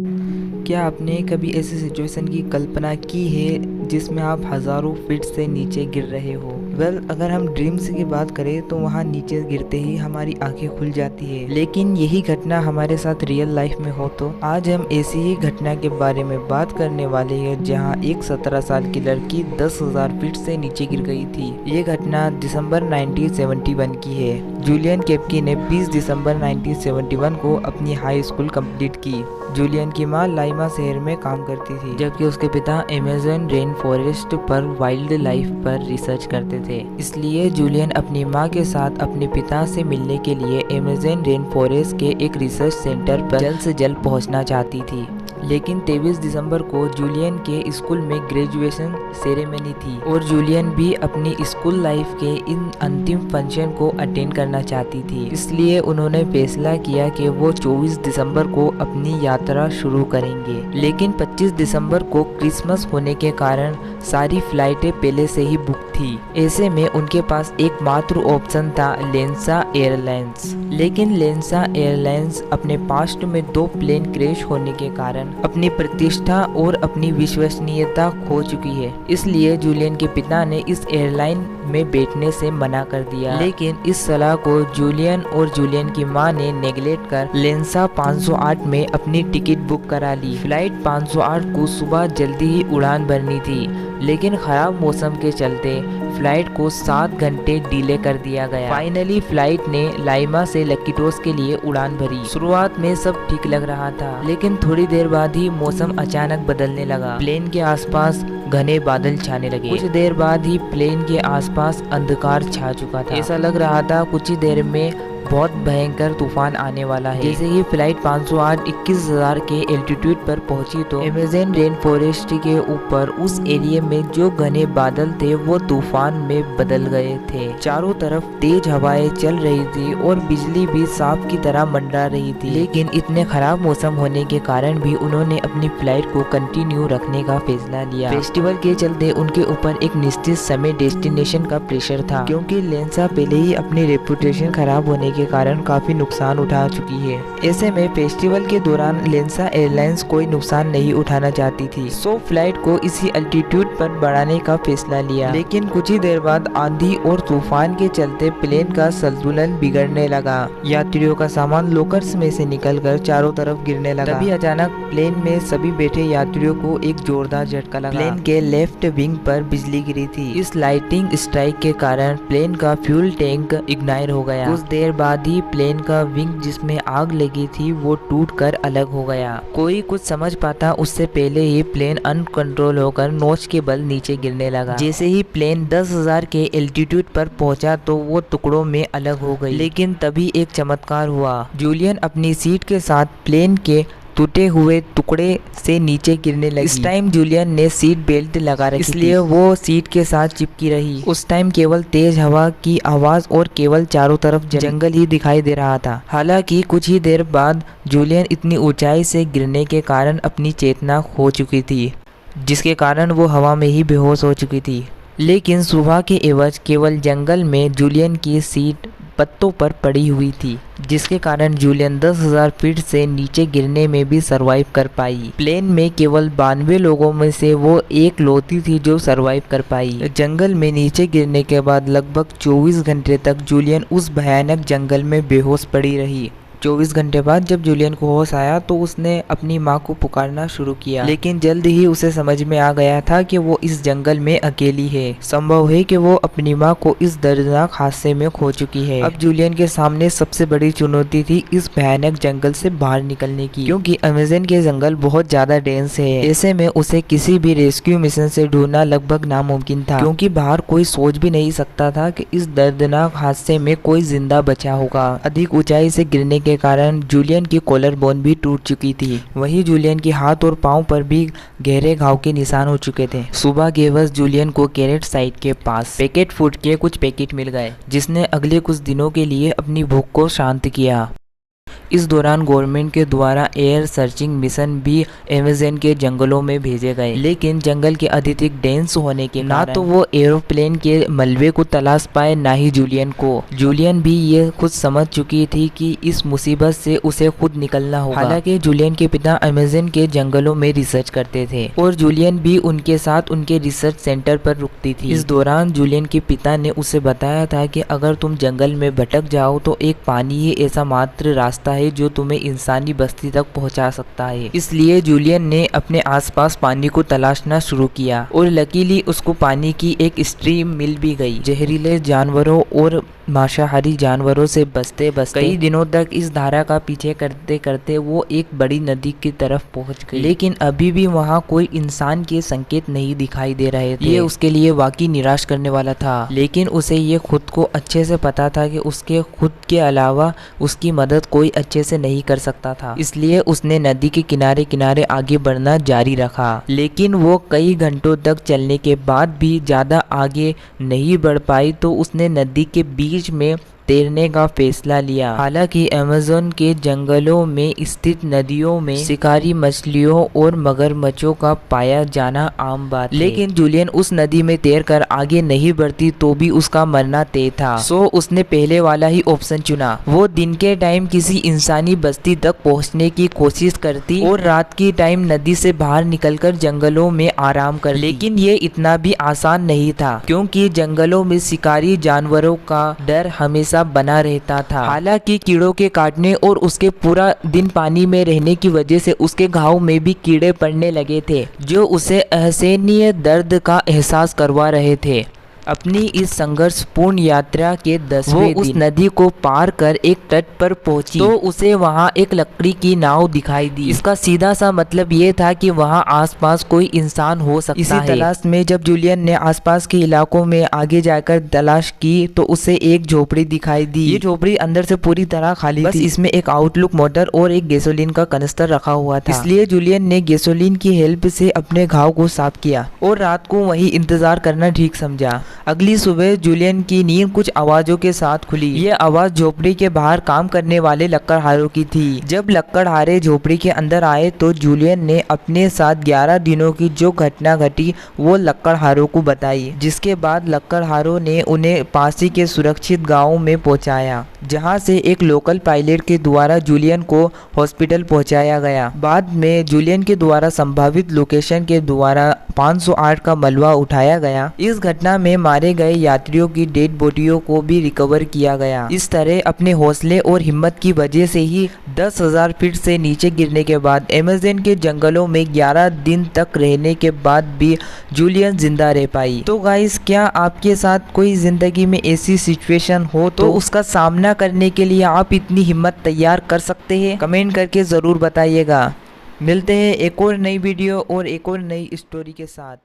क्या आपने कभी ऐसी सिचुएशन की कल्पना की है जिसमें आप हज़ारों फीट से नीचे गिर रहे हो? अगर हम ड्रीम्स की बात करें तो वहाँ नीचे गिरते ही हमारी आंखें खुल जाती है। लेकिन यही घटना हमारे साथ रियल लाइफ में हो तो आज हम ऐसी ही घटना के बारे में बात करने वाले हैं, जहाँ एक 17 साल की लड़की 10,000 फीट से नीचे गिर गई थी। ये घटना दिसंबर 1971 की है। जूलियन केप्की ने 20 दिसंबर 1971 को अपनी हाई स्कूल कंप्लीट की। जूलियन की मां लाइमा शहर में काम करती थी, जबकि उसके पिता अमेज़न रेन फॉरेस्ट पर वाइल्ड लाइफ पर रिसर्च करते थे। इसलिए जूलियन अपनी मां के साथ अपने पिता से मिलने के लिए अमेज़न रेन फॉरेस्ट के एक रिसर्च सेंटर पर जल्द से जल्द पहुंचना चाहती थी। लेकिन 23 दिसंबर को जूलियन के स्कूल में ग्रेजुएशन सेरेमनी थी और जूलियन भी अपनी स्कूल लाइफ के इन अंतिम फंक्शन को अटेंड करना चाहती थी। इसलिए उन्होंने फैसला किया कि वो 24 दिसंबर को अपनी यात्रा शुरू करेंगे। लेकिन 25 दिसंबर को क्रिसमस होने के कारण सारी फ्लाइटें पहले से ही बुक थी। ऐसे में उनके पास एकमात्र ऑप्शन था लेंसा एयरलाइंस। लेकिन लेंसा एयरलाइंस अपने पास्ट में 2 प्लेन क्रैश होने के कारण अपनी प्रतिष्ठा और अपनी विश्वसनीयता खो चुकी है। इसलिए जूलियन के पिता ने इस एयरलाइन में बैठने से मना कर दिया। लेकिन इस सलाह को जूलियन और जूलियन की मां ने नेगलेक्ट कर लेंसा 508 में अपनी टिकट बुक करा ली। फ्लाइट 508 को सुबह जल्दी ही उड़ान भरनी थी, लेकिन खराब मौसम के चलते फ्लाइट को 7 घंटे डिले कर दिया गया। फाइनली फ्लाइट ने लाइमा से लकीटोस के लिए उड़ान भरी। शुरुआत में सब ठीक लग रहा था, लेकिन थोड़ी देर बाद ही मौसम अचानक बदलने लगा। प्लेन के आसपास घने बादल छाने लगे। कुछ देर बाद ही प्लेन के आसपास अंधकार छा चुका था। ऐसा लग रहा था कुछ ही देर में बहुत भयंकर तूफान आने वाला है। जैसे ही फ्लाइट 508 21,000 के एल्टीट्यूड पर पहुंची तो अमेज़न रेन फॉरेस्ट के ऊपर उस एरिया में जो घने बादल थे वो तूफान में बदल गए थे। चारों तरफ तेज हवाएं चल रही थी और बिजली भी सांप की तरह मंडरा रही थी। लेकिन इतने खराब मौसम होने के कारण भी उन्होंने अपनी फ्लाइट को कंटिन्यू रखने का फैसला लिया। फेस्टिवल के चलते उनके ऊपर एक निश्चित समय डेस्टिनेशन का प्रेशर था, क्योंकि लेंसा पहले ही अपनी रेपुटेशन खराब होने के कारण काफी नुकसान उठा चुकी है। ऐसे में फेस्टिवल के दौरान लेंसा एयरलाइंस कोई नुकसान नहीं उठाना चाहती थी, सो फ्लाइट को इसी अल्टीट्यूड पर बढ़ाने का फैसला लिया। लेकिन कुछ ही देर बाद आंधी और तूफान के चलते प्लेन का संतुलन बिगड़ने लगा। यात्रियों का सामान लॉकर्स में से निकलकर चारों तरफ गिरने लगा। तभी अचानक प्लेन में सभी बैठे यात्रियों को एक जोरदार झटका लगा। प्लेन के लेफ्ट विंग पर बिजली गिरी थी। इस लाइटिंग स्ट्राइक के कारण प्लेन का फ्यूल टैंक इग्नाइट हो गया। कुछ देर बाद ही प्लेन का विंग जिसमें आग लगी थी वो टूटकर अलग हो गया। कोई कुछ समझ पाता उससे पहले ही प्लेन अनकंट्रोल होकर नोच के बल नीचे गिरने लगा। जैसे ही प्लेन 10,000 के एल्टीट्यूड पर पहुंचा तो वो टुकड़ों में अलग हो गई। लेकिन तभी एक चमत्कार हुआ। जूलियन अपनी सीट के साथ प्लेन के टूटे हुए टुकड़े से नीचे गिरने लगी। इस टाइम जूलियन ने सीट बेल्ट लगा रखी, इसलिए वो सीट के साथ चिपकी रही। उस टाइम केवल तेज हवा की आवाज और केवल चारों तरफ जंगल ही दिखाई दे रहा था। हालांकि कुछ ही देर बाद जूलियन इतनी ऊंचाई से गिरने के कारण अपनी चेतना खो चुकी थी, जिसके कारण वो हवा में ही बेहोश हो चुकी थी। लेकिन सुबह के एवज केवल जंगल में जूलियन की सीट पत्तों पर पड़ी हुई थी, जिसके कारण जूलियन 10,000 फीट से नीचे गिरने में भी सरवाइव कर पाई। प्लेन में केवल 92 लोगों में से वो एक लौती थी जो सरवाइव कर पाई। जंगल में नीचे गिरने के बाद लगभग 24 घंटे तक जूलियन उस भयानक जंगल में बेहोश पड़ी रही। 24 घंटे बाद जब जूलियन को होश आया तो उसने अपनी मां को पुकारना शुरू किया, लेकिन जल्द ही उसे समझ में आ गया था कि वो इस जंगल में अकेली है। संभव है कि वो अपनी मां को इस दर्दनाक हादसे में खो चुकी है। अब जूलियन के सामने सबसे बड़ी चुनौती थी इस भयानक जंगल से बाहर निकलने की, क्योंकि अमेज़न के जंगल बहुत ज्यादा डेंस है। ऐसे में उसे किसी भी रेस्क्यू मिशन से ढूंढना लगभग नामुमकिन था, क्योंकि बाहर कोई सोच भी नहीं सकता था कि इस दर्दनाक हादसे में कोई जिंदा बचा होगा। अधिक ऊंचाई से गिरने के कारण जूलियन की कॉलर बोन भी टूट चुकी थी। वहीं जूलियन के हाथ और पांव पर भी गहरे घाव के निशान हो चुके थे। सुबह के वक्त जूलियन को कैरेट साइट के पास पैकेट फूड के कुछ पैकेट मिल गए, जिसने अगले कुछ दिनों के लिए अपनी भूख को शांत किया। इस दौरान गवर्नमेंट के द्वारा एयर सर्चिंग मिशन भी अमेज़न के जंगलों में भेजे गए, लेकिन जंगल के अत्यधिक डेंस होने के ना तो वो एरोप्लेन के मलबे को तलाश पाए ना ही जूलियन को। जूलियन भी ये खुद समझ चुकी थी कि इस मुसीबत से उसे खुद निकलना होगा। हालांकि जूलियन के पिता अमेज़न के जंगलों में रिसर्च करते थे और जूलियन भी उनके साथ उनके रिसर्च सेंटर पर रुकती थी। इस दौरान जूलियन के पिता ने उसे बताया था कि अगर तुम जंगल में भटक जाओ तो एक पानी ही ऐसा मात्र रास्ता है जो तुम्हें इंसानी बस्ती तक पहुंचा सकता है। इसलिए जूलियन ने अपने आसपास पानी को तलाशना शुरू किया और लकीली उसको पानी की एक स्ट्रीम मिल भी गई। जहरीले जानवरों और मांसाहारी जानवरों से बचते बचते कई दिनों तक इस धारा का पीछे करते करते वो एक बड़ी नदी की तरफ पहुंच गई, लेकिन अभी भी वहां कोई इंसान के संकेत नहीं दिखाई दे रहे थे। ये उसके लिए वाकई निराश करने वाला था, लेकिन उसे ये खुद को अच्छे से पता था कि उसके खुद के अलावा उसकी मदद कोई अच्छे से नहीं कर सकता था। इसलिए उसने नदी के किनारे किनारे आगे बढ़ना जारी रखा, लेकिन वो कई घंटों तक चलने के बाद भी ज्यादा आगे नहीं बढ़ पाई तो उसने नदी के बीच में तैरने का फैसला लिया। हालांकि अमेज़न के जंगलों में स्थित नदियों में शिकारी मछलियों और मगरमच्छों का पाया जाना आम बात है, लेकिन जूलियन उस नदी में तैरकर आगे नहीं बढ़ती तो भी उसका मरना तय था। सो उसने पहले वाला ही ऑप्शन चुना। वो दिन के टाइम किसी इंसानी बस्ती तक पहुंचने की कोशिश करती और रात की टाइम नदी से बाहर निकलकर जंगलों में आराम कर। लेकिन ये इतना भी आसान नहीं था, क्योंकि जंगलों में शिकारी जानवरों का डर हमेशा बना रहता था। हालांकि कीड़ों के काटने और उसके पूरा दिन पानी में रहने की वजह से उसके घाव में भी कीड़े पड़ने लगे थे, जो उसे असहनीय दर्द का एहसास करवा रहे थे। अपनी इस संघर्षपूर्ण यात्रा के 10वें दिन वो उस नदी को पार कर एक तट पर पहुंची तो उसे वहां एक लकड़ी की नाव दिखाई दी। इसका सीधा सा मतलब ये था कि वहां आसपास कोई इंसान हो सकता है। इसी तलाश में जब जूलियन ने आसपास के इलाकों में आगे जाकर तलाश की तो उसे एक झोपड़ी दिखाई दी। ये झोपड़ी अंदर से पूरी तरह खाली थी, इसमें एक आउटलुक मोटर और एक गैसोलीन का कनस्तर रखा हुआ था। इसलिए जूलियन ने गैसोलीन की हेल्प से अपने घाव को साफ किया और रात को वहीं इंतजार करना ठीक समझा। अगली सुबह जूलियन की नींद कुछ आवाजों के साथ खुली। ये आवाज झोपड़ी के बाहर काम करने वाले लकड़हारों की थी। जब लकड़हारे झोपड़ी के अंदर आए तो जूलियन ने अपने साथ 11 दिनों की जो घटना घटी वो लकड़हारों को बताई, जिसके बाद लकड़हारों ने उन्हें पास ही के सुरक्षित गांव में पहुंचाया, जहां से एक लोकल पायलट के द्वारा जूलियन को हॉस्पिटल पहुंचाया गया। बाद में जूलियन के द्वारा संभावित लोकेशन के द्वारा 508 का मलबा उठाया गया। इस घटना में मारे गए यात्रियों की डेड बॉडियों को भी रिकवर किया गया। इस तरह अपने हौसले और हिम्मत की वजह से ही 10,000 फीट से नीचे गिरने के बाद अमेज़न के जंगलों में 11 दिन तक रहने के बाद भी जूलियन जिंदा रह पाई। तो गाइस, क्या आपके साथ कोई जिंदगी में ऐसी सिचुएशन हो तो उसका सामना करने के लिए आप इतनी हिम्मत तैयार कर सकते हैं? कमेंट करके ज़रूर बताइएगा। मिलते हैं एक और नई वीडियो और एक और नई स्टोरी के साथ।